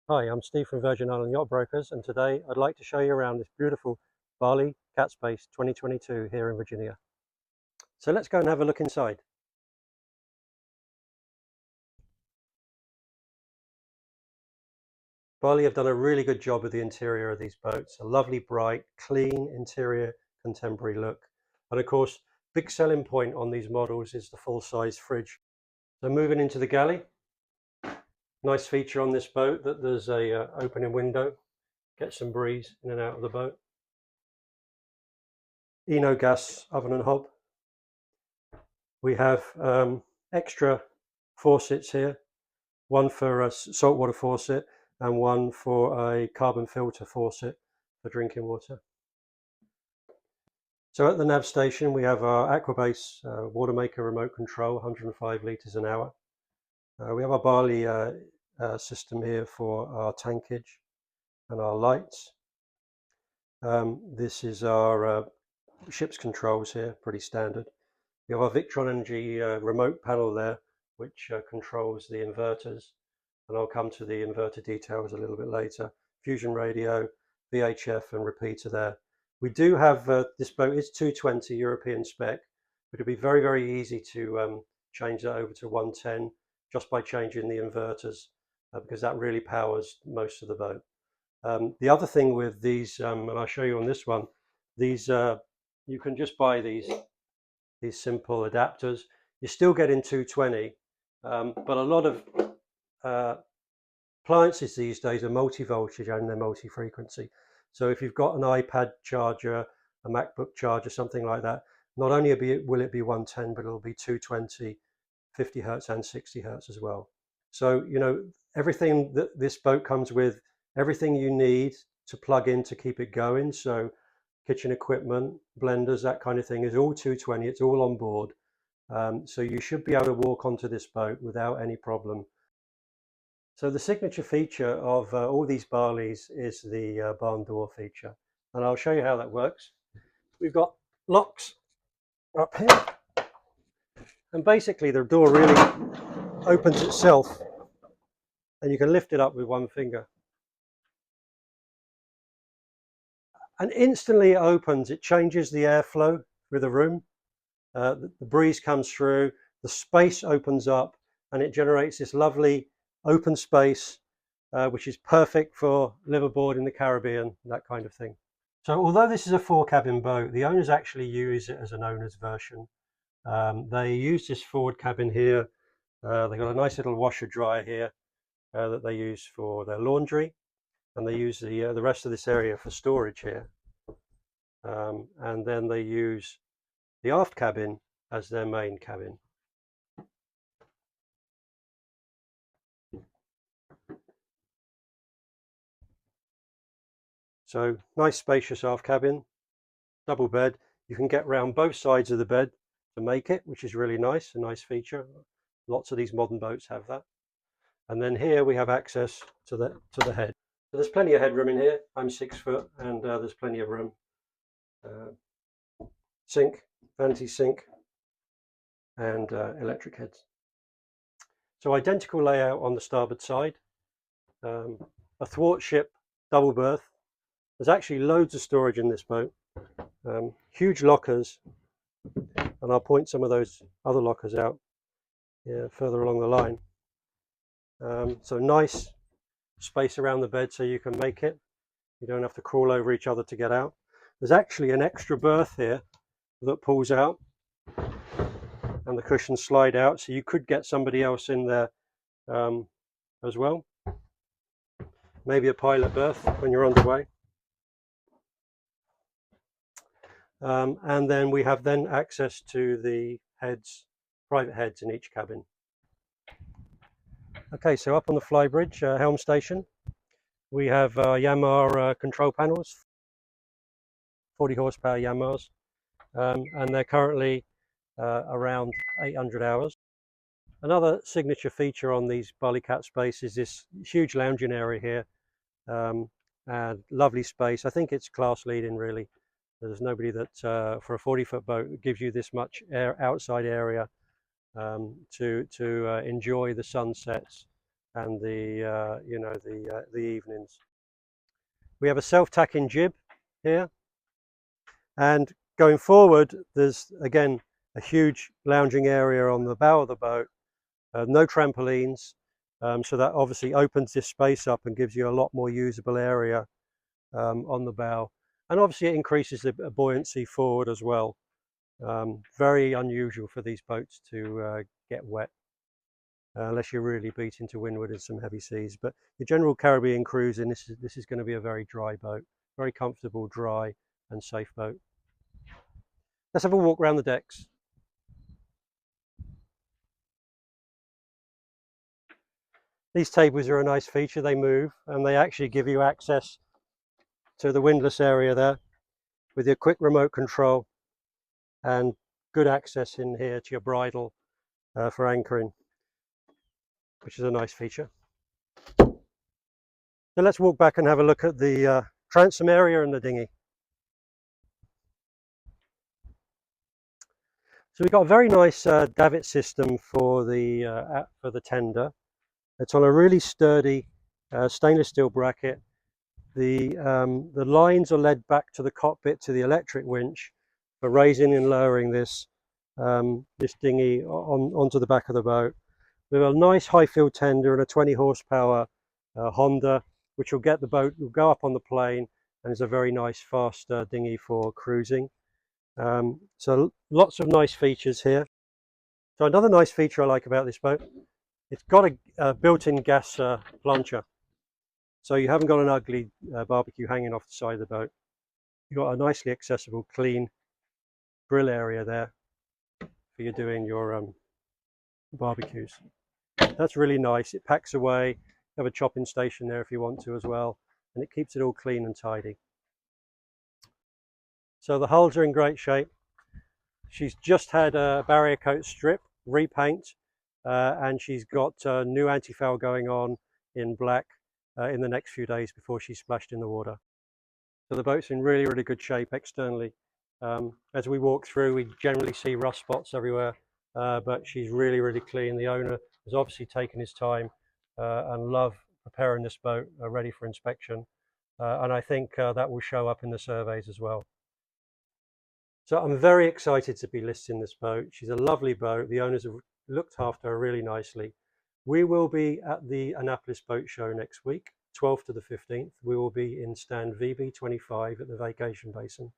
Hi, I'm Steve from Virgin Island Yacht Brokers, and today I'd like to show you around this beautiful Bali Catspace 2022 here in Virginia. So let's go and have a look inside. Bali have done a really good job with the interior of these boats. A lovely, bright, clean interior, contemporary look. And of course, big selling point on these models is the full-size fridge. So moving into the galley, nice feature on this boat that there's a opening window, get some breeze in and out of the boat. Gas oven and hob. We have extra faucets here, one for a saltwater faucet and one for a carbon filter faucet for drinking water. So at the nav station we have our Aquabase water maker remote control, 105 litres an hour. We have our Bali system here for our tankage and our lights. This is our ship's controls here, pretty standard. We have our Victron Energy remote panel there, which controls the inverters, and I'll come to the inverter details a little bit later. Fusion radio, VHF and repeater there. We do have, this boat is 220 European spec, but it'll be very, very easy to change that over to 110 just by changing the inverters, because that really powers most of the boat. The other thing with these, and I'll show you on this one, these you can just buy these simple adapters. You're still getting 220, but a lot of appliances these days are multi-voltage and they're multi-frequency. So if you've got an iPad charger, a MacBook charger, something like that, not only will it be 110, but it'll be 220, 50 hertz and 60 hertz as well. So, everything that this boat comes with, everything you need to plug in to keep it going. So kitchen equipment, blenders, that kind of thing is all 220. It's all on board. So you should be able to walk onto this boat without any problem. So the signature feature of all these Balis is the barn door feature. And I'll show you how that works. We've got locks up here. And basically the door really opens itself and you can lift it up with one finger. And instantly it opens, it changes the airflow through the room. The breeze comes through, the space opens up, and it generates this lovely open space, which is perfect for liveaboard in the Caribbean, that kind of thing. So although this is a 4-cabin boat, the owners actually use it as an owner's version. They use this forward cabin here. They've got a nice little washer dryer here that they use for their laundry, and they use the rest of this area for storage here. And then they use the aft cabin as their main cabin. So nice spacious aft cabin, double bed. You can get round both sides of the bed to make it, which is really nice, a nice feature. Lots of these modern boats have that. And then here we have access to the head. So there's plenty of headroom in here. I'm 6 foot and there's plenty of room. Sink, vanity sink, and electric heads. So identical layout on the starboard side. A thwartship double berth. There's actually loads of storage in this boat. Huge lockers, and I'll point some of those other lockers out further along the line. So nice space around the bed so you can make it. You don't have to crawl over each other to get out. There's actually an extra berth here that pulls out, and the cushions slide out, so you could get somebody else in there as well. Maybe a pilot berth when you're on the way. And then we have access to the heads, private heads in each cabin. Okay, so up on the flybridge, Helm station, we have Yamaha control panels, 40 horsepower Yamahas, and they're currently around 800 hours. Another signature feature on these Bali Catspace is this huge lounging area here, and lovely space. I think it's class leading, really. There's nobody that, for a 40-foot boat, gives you this much outside area to enjoy the sunsets and the the evenings. We have a self-tacking jib here, and going forward, there's again a huge lounging area on the bow of the boat. No trampolines, so that obviously opens this space up and gives you a lot more usable area on the bow, and obviously it increases the buoyancy forward as well. Very unusual for these boats to get wet, unless you're really beating to windward in some heavy seas. But your general Caribbean cruising, this is going to be a very dry boat, very comfortable, dry and safe boat. Let's have a walk around the decks. These tables are a nice feature. They move and they actually give you access to the windlass area there with your quick remote control, and good access in here to your bridle for anchoring, which is a nice feature. So let's walk back and have a look at the transom area and the dinghy. So we've got a very nice davit system for the tender. It's on a really sturdy stainless steel bracket. The lines are led back to the cockpit to the electric winch for raising and lowering this dinghy onto the back of the boat. We have a nice high field tender and a 20 horsepower Honda, which will get the boat, will go up on the plane, and is a very nice fast dinghy for cruising. So lots of nice features here. So another nice feature I like about this boat, it's got a built-in gas plancha. So you haven't got an ugly barbecue hanging off the side of the boat. You've got a nicely accessible, clean grill area there for you doing your barbecues. That's really nice. It packs away. You have a chopping station there if you want to as well, and it keeps it all clean and tidy. So the hulls are in great shape. She's just had a barrier coat strip repaint, and she's got new anti-foul going on in black in the next few days before she's splashed in the water. So the boat's in really, really good shape externally. As we walk through, we generally see rust spots everywhere, but she's really, really clean. The owner has obviously taken his time and loved preparing this boat ready for inspection, and I think that will show up in the surveys as well. So I'm very excited to be listing this boat. She's a lovely boat. The owners have looked after her really nicely. We will be at the Annapolis Boat Show next week, 12th to the 15th. We will be in stand VB25 at the Vacation Basin.